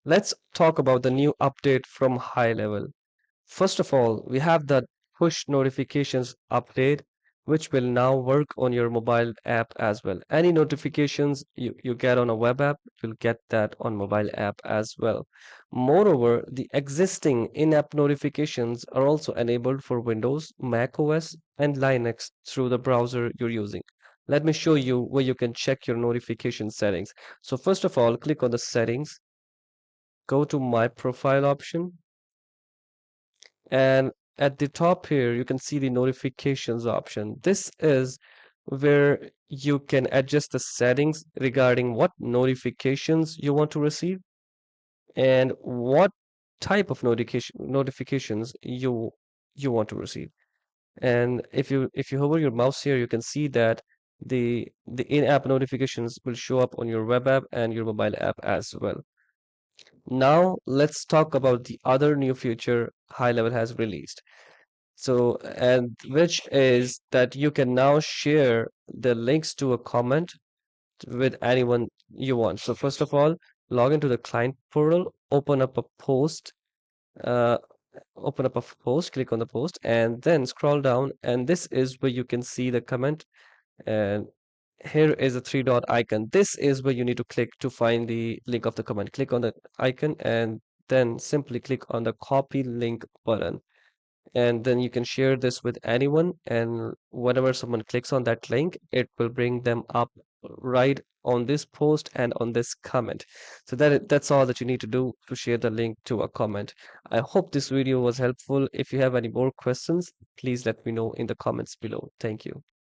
Let's talk about the new update from HighLevel. First of all, we have the push notifications update, which will now work on your mobile app as well. Any notifications you get on a web app, you'll get that on mobile app as well. Moreover, the existing in-app notifications are also enabled for Windows, Mac OS, and Linux through the browser you're using. Let me show you where you can check your notification settings. So first of all, click on the settings, go to my profile option, and at the top here, you can see the notifications option. This is where you can adjust the settings regarding what notifications you want to receive and what type of notifications you want to receive. And if you hover your mouse here, you can see that the in-app notifications will show up on your web app and your mobile app as well. Now let's talk about the other new feature HighLevel has released. So, and which is that you can now share the links to a comment with anyone you want. So first of all, log into the client portal, uh, open up a post, click on the post, and then scroll down, and this is where you can see the comment. And here is a three dot icon. This is where you need to click to find the link of the comment. Click on the icon and then simply click on the copy link button, and then you can share this with anyone, and whenever someone clicks on that link, it will bring them up right on this post and on this comment. So that's all that you need to do to share the link to a comment. I hope this video was helpful. If you have any more questions, please let me know in the comments below. Thank you.